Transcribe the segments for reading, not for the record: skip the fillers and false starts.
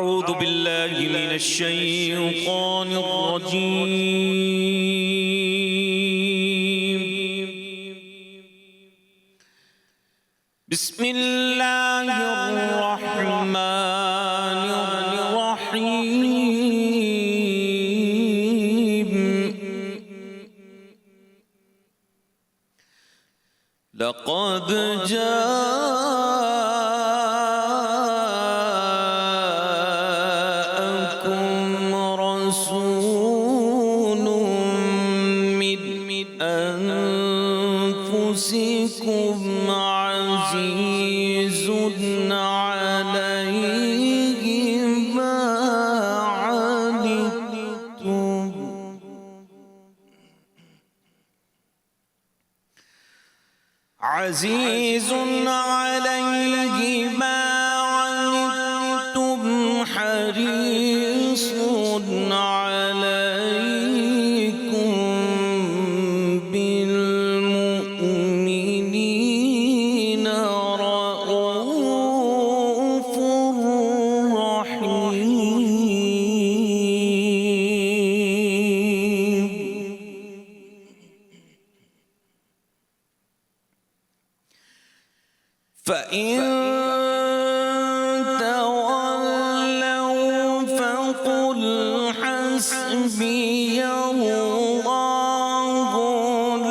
अऊज़ु बिल्लाहि मिनश शैतानिर रजीम। बिस्मिल्लाहिर रहमानिर रहीम। लक़द जाअकुम रसूलुम मिन अनफुसिकुम अज़ीज़ुन अलैहि मा अनित्तुम अज़ीज़ुन अलैहि मा अनित्तुम हरीसुन अलैकुम बिल मुमिनीना रऊफ़ुर रहीम। फ़इन तवल्लव फ़क़ुल हस्बियल्लाहु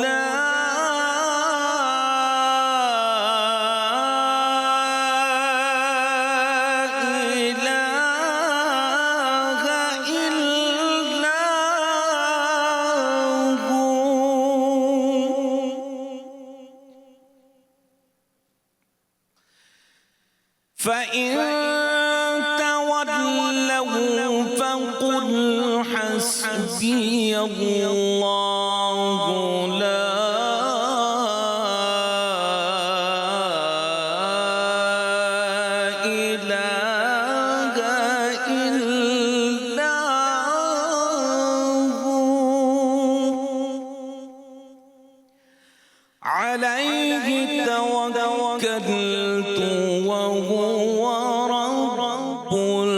ला इलाहा इल्ला हु। फ़इन तवल्लव फ़क़ुल हस्बियल्लाहु ला इलाहा इल्ला हु। अलैहि तवक्कलतु वहुवा रब्बुल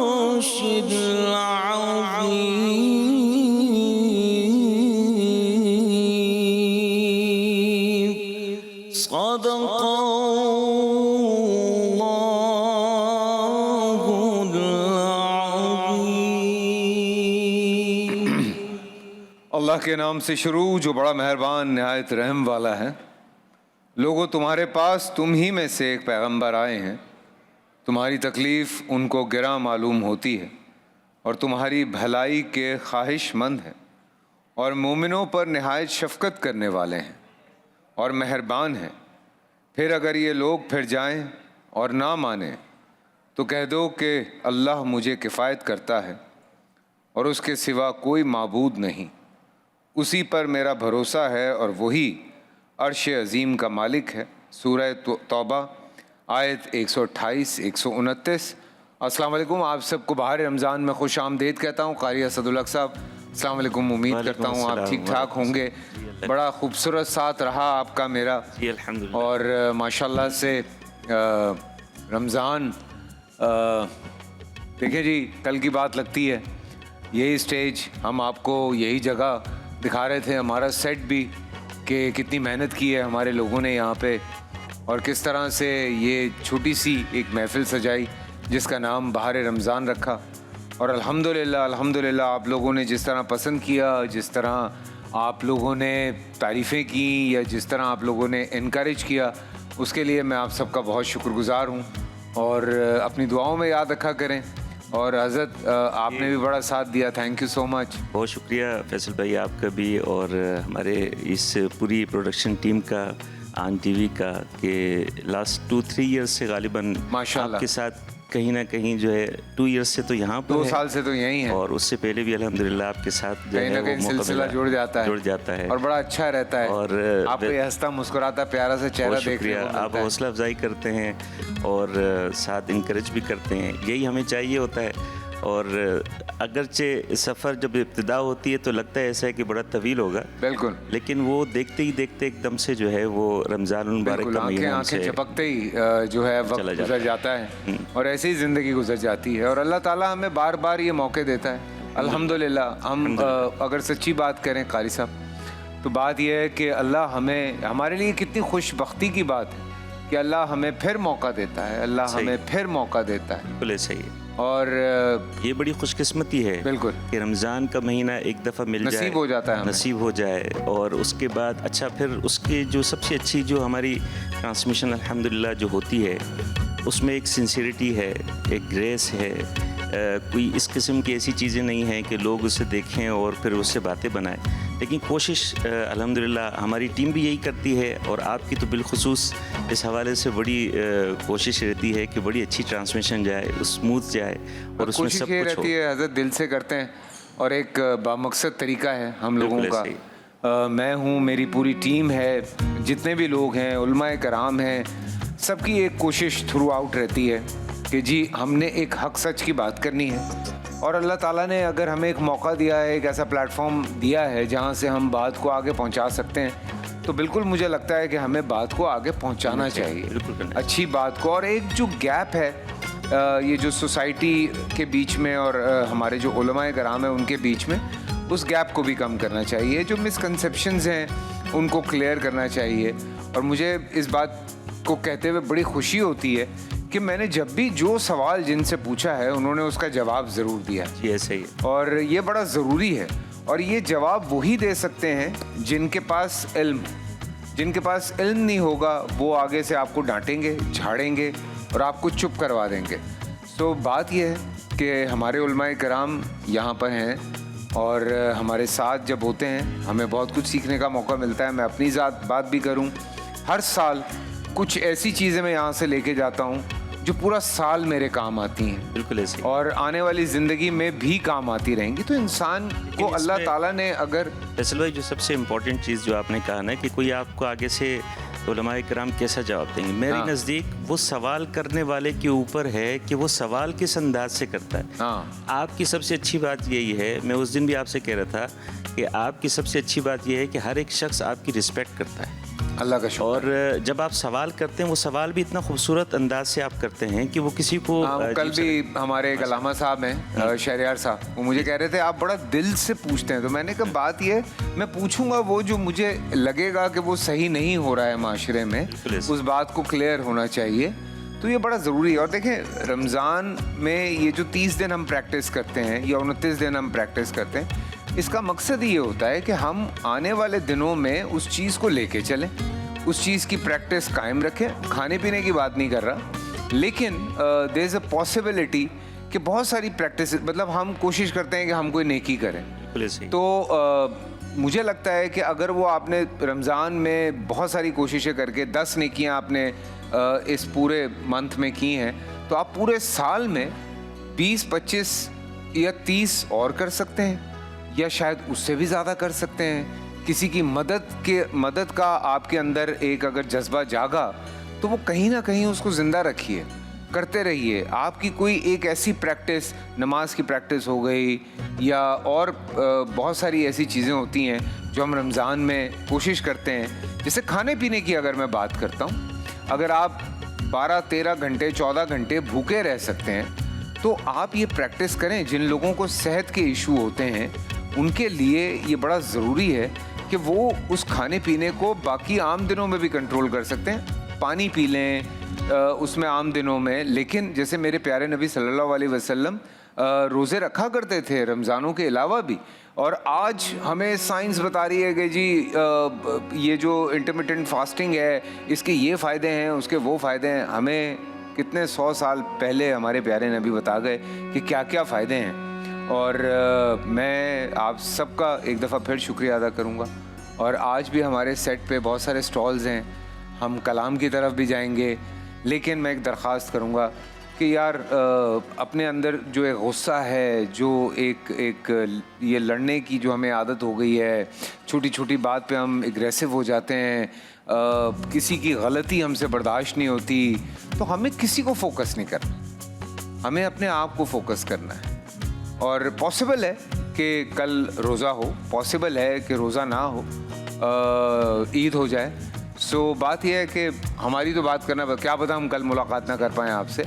अर्शिल अज़ीम। सदक़ल्लाहुल अज़ीम। अल्लाह के नाम से शुरू जो बड़ा मेहरबान नहायत रहम वाला है। लोगों, तुम्हारे पास तुम ही में से एक पैगंबर आए हैं। तुम्हारी तकलीफ़ उनको गिरा मालूम होती है और तुम्हारी भलाई के ख्वाहिशमंद हैं और मोमिनों पर नहायत शफ़क़त करने वाले हैं और मेहरबान हैं। फिर अगर ये लोग फिर जाएं और ना मानें तो कह दो कि अल्लाह मुझे किफ़ायत करता है और उसके सिवा कोई माबूद नहीं। उसी पर मेरा भरोसा है और वही अर्श अज़ीम का मालिक है। सूरह तौबा आयत 128 129। अस्सलाम वालेकुम। आप सबको बाहर रमज़ान में खुश आमदीद कहता हूँ। क़ारी असदुल हक साहब अस्सलाम वालेकुम। उम्मीद करता हूँ आप ठीक ठाक होंगे। बड़ा खूबसूरत साथ रहा आपका मेरा और माशाल्लाह से रमज़ान देखिए जी, कल की बात लगती है। यही स्टेज हम आपको यही जगह दिखा रहे थे, हमारा सेट भी कि कितनी मेहनत की है हमारे लोगों ने यहाँ पे और किस तरह से ये छोटी सी एक महफ़िल सजाई जिसका नाम बहार रमज़ान रखा। और अल्हम्दुलिल्लाह अल्हम्दुलिल्लाह आप लोगों ने जिस तरह पसंद किया, जिस तरह आप लोगों ने तारीफ़ें की या जिस तरह आप लोगों ने इनकरेज किया, उसके लिए मैं आप सबका बहुत शुक्रगुज़ार हूँ। और अपनी दुआओं में याद रखा करें। और हज़रत आपने भी बड़ा साथ दिया, थैंक यू सो मच। बहुत शुक्रिया फैसल भाई आपका भी और हमारे इस पूरी प्रोडक्शन टीम का, आन टीवी का, कि लास्ट 2-3 ईयर्स से गालिबन माशाल्लाह आपके साथ कहीं ना कहीं जो है 2 ईयर्स से तो यहाँ पर 2 साल से तो यहीं है और उससे पहले भी अल्हम्दुलिल्लाह आपके साथ जो कहीं ना है कहीं सिलसिला जुड़ जाता है और बड़ा अच्छा रहता है। और आपको ये हंसता मुस्कुराता प्यारा सा चेहरा देखने को मिलता आप है। हौसला अफजाई करते हैं और साथ इनकरेज भी करते हैं। यही हमें चाहिए होता है। और अगरचे सफ़र जब इब्तिदा होती है तो लगता है ऐसा है कि बड़ा तवील होगा, बिल्कुल, लेकिन वो देखते ही देखते एकदम से जो है वो रमज़ान मुबारक बिल्कुल का आंखें महीना आंखें हमसे झपकते ही जो है वक्त चला गुजर जाता है और ऐसे ही ज़िंदगी गुजर जाती है। और अल्लाह ताला हमें बार बार ये मौके देता है, अल्हम्दुलिल्लाह। हम अगर सच्ची बात करें कारी साहब, तो बात यह है कि अल्लाह हमें, हमारे लिए कितनी खुशबख्ती की बात है कि अल्लाह हमें फिर मौका देता है, अल्लाह हमें फिर मौका देता है। बिल्कुल ऐसा ही है, और ये बड़ी खुशकिस्मती है बिल्कुल कि रमज़ान का महीना एक दफ़ा मिल जाए, नसीब हो जाता है हमें। नसीब हो जाए। और उसके बाद अच्छा फिर उसके जो सबसे अच्छी जो हमारी ट्रांसमिशन अल्हम्दुलिल्लाह जो होती है उसमें एक सिंसियरिटी है, एक ग्रेस है, कोई इस किस्म की ऐसी चीज़ें नहीं हैं कि लोग उसे देखें और फिर उससे बातें बनाएं। लेकिन कोशिश अल्हम्दुलिल्लाह हमारी टीम भी यही करती है और आपकी तो बिलखुसूस इस हवाले से बड़ी कोशिश रहती है कि बड़ी अच्छी ट्रांसमिशन जाए, स्मूथ जाए और उसमें कोशिश सब ये कुछ हो। रहती है, हज़रत दिल से करते हैं और एक बामकसद तरीका है हम लोगों बिल्कुल का। ऐसे ही। मैं हूँ, मेरी पूरी टीम है, जितने भी लोग हैं, उलमाए कराम हैं, सबकी एक कोशिश थ्रू आउट रहती है कि जी हमने एक हक सच की बात करनी है। और अल्लाह ताला ने अगर हमें एक मौका दिया है, एक ऐसा प्लेटफॉर्म दिया है जहाँ से हम बात को आगे पहुँचा सकते हैं, तो बिल्कुल मुझे लगता है कि हमें बात को आगे पहुँचाना चाहिए, बिल्कुल अच्छी बात को। और एक जो गैप है ये जो सोसाइटी के बीच में और हमारे जो उलमाए कराम है उनके बीच में, उस गैप को भी कम करना चाहिए। जो मिसकंसेप्शंस हैं उनको क्लियर करना चाहिए। और मुझे इस बात को कहते हुए बड़ी खुशी होती है कि मैंने जब भी जो सवाल जिनसे पूछा है उन्होंने उसका जवाब ज़रूर दिया है। जी ऐसा ही है। और ये बड़ा ज़रूरी है। और ये जवाब वही दे सकते हैं जिनके पास इल्म, जिनके पास इल्म नहीं होगा वो आगे से आपको डांटेंगे, झाड़ेंगे और आपको चुप करवा देंगे। तो बात यह है कि हमारे उलमाए कराम यहाँ पर हैं और हमारे साथ जब होते हैं हमें बहुत कुछ सीखने का मौका मिलता है। मैं अपनी बात भी करूँ, हर साल कुछ ऐसी चीज़ें मैं यहाँ से लेके जाता हूँ जो पूरा साल मेरे काम आती हैं, बिल्कुल ऐसे ही। और आने वाली ज़िंदगी में भी काम आती रहेंगी। तो इंसान को अल्लाह ताला ने अगर, फैसल भाई जो सबसे इम्पोर्टेंट चीज़ जो आपने कहा ना कि कोई आपको आगे से उलमाए कराम कैसा जवाब देंगे, मेरे नज़दीक वो सवाल करने वाले के ऊपर है कि वो सवाल किस अंदाज से करता है। हाँ, आपकी सबसे अच्छी बात यही है, मैं उस दिन भी आपसे कह रहा था कि आपकी सबसे अच्छी बात यह है कि हर एक शख्स आपकी रिस्पेक्ट करता है। अल्लाह का शुक्र। और जब आप सवाल करते हैं वो सवाल भी इतना खूबसूरत अंदाज से आप करते हैं कि वो किसी को कल भी हमारे एक अलामा साहब हैं, शहरियार साहब, वो मुझे कह रहे थे आप बड़ा दिल से पूछते हैं। तो मैंने कहा बात ये, मैं पूछूंगा वो जो मुझे लगेगा कि वो सही नहीं हो रहा है माशरे में, उस बात को क्लियर होना चाहिए। तो ये बड़ा ज़रूरी है। और देखें, रमज़ान में ये जो 30 दिन हम प्रैक्टिस करते हैं या 29 दिन हम प्रैक्टिस करते हैं, इसका मकसद ये होता है कि हम आने वाले दिनों में उस चीज़ को लेके चलें, उस चीज़ की प्रैक्टिस कायम रखें। खाने पीने की बात नहीं कर रहा, लेकिन देयर इज़ अ पॉसिबिलिटी कि बहुत सारी प्रैक्टिस, मतलब हम कोशिश करते हैं कि हम कोई नेकी करें। तो मुझे लगता है कि अगर वो आपने रमज़ान में बहुत सारी कोशिशें करके 10 नेकियां आपने इस पूरे मंथ में की हैं, तो आप पूरे साल में 20, 25 या 30 और कर सकते हैं, या शायद उससे भी ज़्यादा कर सकते हैं। किसी की मदद का आपके अंदर एक अगर जज्बा जागा तो वो कहीं ना कहीं उसको ज़िंदा रखिए, करते रहिए। आपकी कोई एक ऐसी प्रैक्टिस, नमाज की प्रैक्टिस हो गई या और बहुत सारी ऐसी चीज़ें होती हैं जो हम रमज़ान में कोशिश करते हैं। जैसे खाने पीने की अगर मैं बात करता हूँ, अगर आप 12, 13 घंटे, 14 घंटे भूखे रह सकते हैं तो आप ये प्रैक्टिस करें। जिन लोगों को सेहत के इशू होते हैं उनके लिए ये बड़ा ज़रूरी है कि वो उस खाने पीने को बाकी आम दिनों में भी कंट्रोल कर सकते हैं। पानी पी लें उसमें आम दिनों में, लेकिन जैसे मेरे प्यारे नबी सल्लल्लाहु अलैहि वसल्लम रोज़े रखा करते थे रमज़ानों के अलावा भी। और आज हमें साइंस बता रही है कि जी ये जो इंटरमिटेंट फास्टिंग है इसके ये फ़ायदे हैं, उसके वो फ़ायदे हैं। हमें कितने 100 साल पहले हमारे प्यारे नबी बता गए कि क्या क्या फ़ायदे हैं। और मैं आप सबका एक दफ़ा फिर शुक्रिया अदा करूँगा। और आज भी हमारे सेट पे बहुत सारे स्टॉल्स हैं, हम कलाम की तरफ भी जाएंगे, लेकिन मैं एक दरख्वास्त करूँगा कि यार अपने अंदर जो एक गुस्सा है, जो एक ये लड़ने की जो हमें आदत हो गई है, छोटी छोटी बात पे हम एग्रेसिव हो जाते हैं, किसी की गलती हमसे बर्दाश्त नहीं होती, तो हमें किसी को फोकस नहीं करना, हमें अपने आप को फोकस करना है। और पॉसिबल है कि कल रोज़ा हो, पॉसिबल है कि रोज़ा ना हो, ईद हो जाए। सो बात यह है कि हमारी तो बात करना, क्या पता हम कल मुलाकात ना कर पाएँ आपसे,